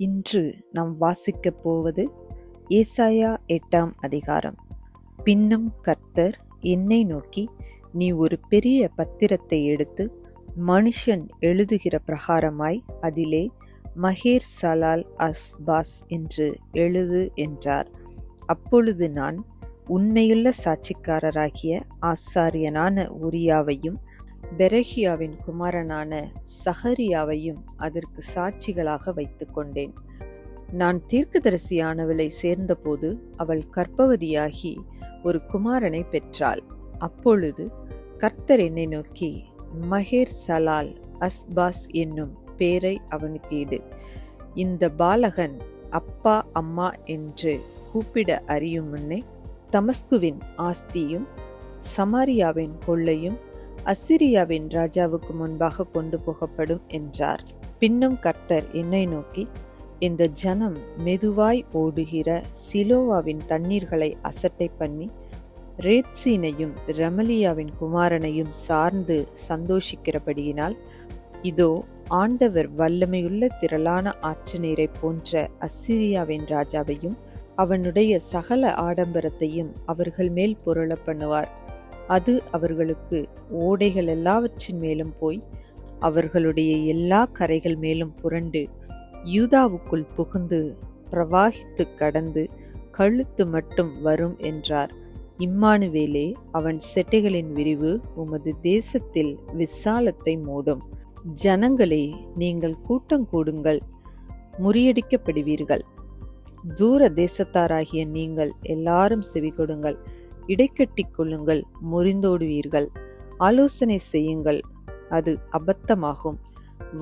இன்று நாம் வாசிக்கப் போவது ஏசாயா 8ஆம் அதிகாரம். பின்னும் கர்த்தர் என்னை நோக்கி, நீ ஒரு பெரிய பத்திரத்தை எடுத்து மனுஷன் எழுதுகிற பிரகாரமாய் அதிலே மகேர் சலால் அஸ்பாஸ் என்று எழுது என்றார். அப்பொழுது நான் உண்மையுள்ள சாட்சிக்காரராகிய ஆசாரியனான உரியாவையும் பெரகியாவின் குமாரனான சகரியாவையும் அதற்கு சாட்சிகளாக வைத்து கொண்டேன். நான் தீர்க்கதரிசியானவளை சேர்ந்தபோது அவள் கர்ப்பவதியாகி ஒரு குமாரனை பெற்றாள். அப்பொழுது கர்த்தர் என்னை நோக்கி, மகேர் சலால் அஸ்பாஸ் என்னும் பேரை அவனுக்கு இடு. இந்த பாலகன் அப்பா அம்மா என்று கூப்பிட அறியும் முன்னே தமஸ்குவின் ஆஸ்தியும் சமாரியாவின் கொள்ளையும் அசிரியாவின் ராஜாவுக்கு முன்பாக கொண்டு போகப்படும் என்றார். பின்னும் கர்த்தர் என்னை நோக்கி, இந்த ஜனம் மெதுவாய் ஓடுகிற சிலோவாவின் தண்ணீர்களை அசட்டை பண்ணி ரேத்சீனையும் ரெமலியாவின் குமாரனையும் சார்ந்து சந்தோஷிக்கிறபடியினால், இதோ ஆண்டவர் வல்லமையுள்ள திரளான ஆற்று நீரை போன்ற அசிரியாவின் ராஜாவையும் அவனுடைய சகல ஆடம்பரத்தையும் அவர்கள் மேல் புரள பண்ணுவார். அது அவர்களுக்கு ஓடைகள் எல்லாவற்றின் மேலும் போய் அவர்களுடைய எல்லா கரைகள் மேலும் புரண்டு யூதாவுக்குள் புகுந்து பிரவாகித்து கடந்து கழுத்து மட்டும் வரும் என்றார். இம்மானுவேலே, அவன் செட்டைகளின் விரிவு உமது தேசத்தில் விசாலத்தை மூடும். ஜனங்களே, நீங்கள் கூட்டம் கூடுங்கள், முறியடிக்கப்படுவீர்கள். தூர தேசத்தாராகிய நீங்கள் எல்லாரும் செவி கொடுங்கள். இடைக்கட்டிக் கொள்ளுங்கள், முறிந்தோடுவீர்கள். ஆலோசனை செய்யுங்கள், அது அபத்தமாகும்.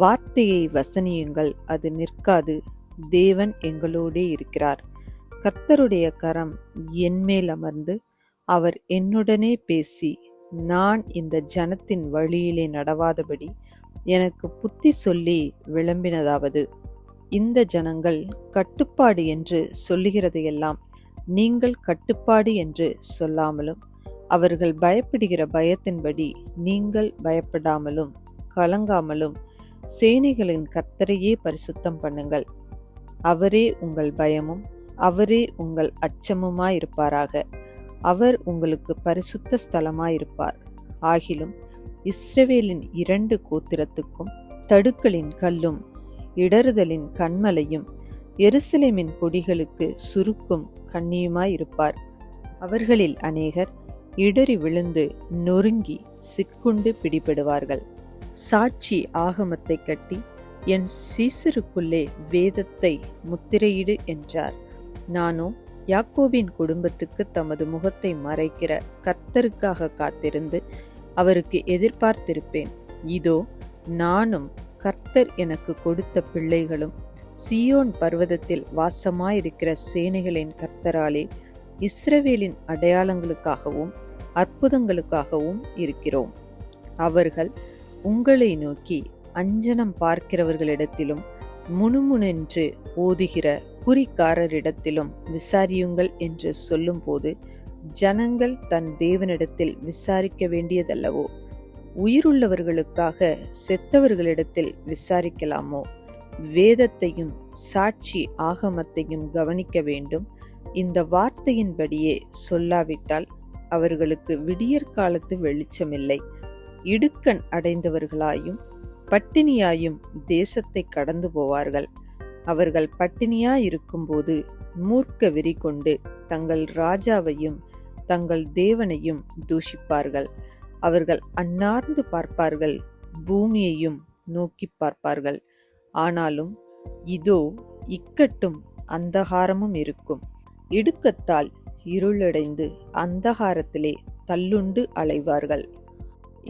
வார்த்தையை வசனியுங்கள், அது நிற்காது. தேவன் எங்களோடே இருக்கிறார். கர்த்தருடைய கரம் என்மேல் அமர்ந்து அவர் என்னுடனே பேசி, நான் இந்த ஜனத்தின் வழியிலே நடவாதபடி எனக்கு புத்தி சொல்லி விளம்பினதாவது, இந்த ஜனங்கள் கட்டுப்பாடு என்று சொல்லுகிறதையெல்லாம் நீங்கள் கட்டுப்பாடு என்று சொல்லாமலும், அவர்கள் பயப்படுகிற பயத்தின்படி நீங்கள் பயப்படாமலும் கலங்காமலும் சேனைகளின் கர்த்தரையே பரிசுத்தம் பண்ணுங்கள். அவரே உங்கள் பயமும் அவரே உங்கள் அச்சமுமாயிருப்பாராக. அவர் உங்களுக்கு பரிசுத்த ஸ்தலமாயிருப்பார். ஆகிலும் இஸ்ரவேலின் 2 கோத்திரத்துக்கும் தடுக்களின் கல்லும் இடறுதலின் கண்மலையும் எருசலேமின் கொடிகளுக்கு சுருக்கும் கண்ணியுமாயிருப்பார். அவர்களில் அநேகர் இடறி விழுந்து நொறுங்கி சிக்குண்டு பிடிபடுவார்கள். சாட்சி ஆகமத்தை கட்டி என் சீசருக்குள்ளே வேதத்தை முத்திரையிடு என்றார். நானோ யாக்கோபின் குடும்பத்துக்கு தமது முகத்தை மறைக்கிற கர்த்தருக்காக காத்திருந்து அவருக்கு எதிர்பார்த்திருப்பேன். இதோ, நானும் கர்த்தர் எனக்கு கொடுத்த பிள்ளைகளும் சீயோன் பர்வதத்தில் வாசமாயிருக்கிற சேனைகளின் கர்த்தராலே இஸ்ரவேலின் அடையாளங்களுக்காகவும் அற்புதங்களுக்காகவும் இருக்கிறோம். அவர்கள் உங்களை நோக்கி அஞ்சனம் பார்க்கிறவர்களிடத்திலும் முணுமுணென்று ஓதுகிற குறிக்காரரிடத்திலும் விசாரியுங்கள் என்று சொல்லும்போது, ஜனங்கள் தன் தேவனிடத்தில் விசாரிக்க வேண்டியதல்லவோ? உயிருள்ளவர்களுக்காக செத்தவர்களிடத்தில் விசாரிக்கலாமோ? வேதத்தையும் சாட்சி ஆகமத்தையும் கவனிக்க வேண்டும். இந்த வார்த்தையின்படியே சொல்லாவிட்டால் அவர்களுக்கு விடியற்காலத்து வெளிச்சமில்லை. இடுக்கண் அடைந்தவர்களாயும் பட்டினியாயும் தேசத்தை கடந்து போவார்கள். அவர்கள் பட்டினியாயிருக்கும்போது மூர்க்க வெறி கொண்டு தங்கள் ராஜாவையும் தங்கள் தேவனையும் தூஷிப்பார்கள். அவர்கள் அன்னார்ந்து பார்ப்பார்கள், பூமியையும் நோக்கி பார்ப்பார்கள். ஆனாலும் இதோ, இக்கட்டும் அந்தகாரமும் இருக்கும். இடுக்கத்தால் இருளடைந்து அந்தகாரத்திலே தள்ளுண்டு அலைவார்கள்.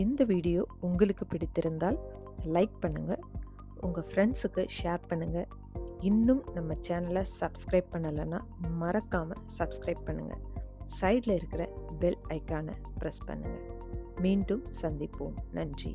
இந்த வீடியோ உங்களுக்கு பிடித்திருந்தால் லைக் பண்ணுங்க, உங்க ஃப்ரெண்ட்ஸுக்கு ஷேர் பண்ணுங்க. இன்னும் நம்ம சேனலை சப்ஸ்கிரைப் பண்ணலைன்னா மறக்காம சப்ஸ்கிரைப் பண்ணுங்க. சைடில் இருக்கிற பெல் ஐக்கானை ப்ரெஸ் பண்ணுங்க. மீண்டும் சந்திப்போம். நன்றி.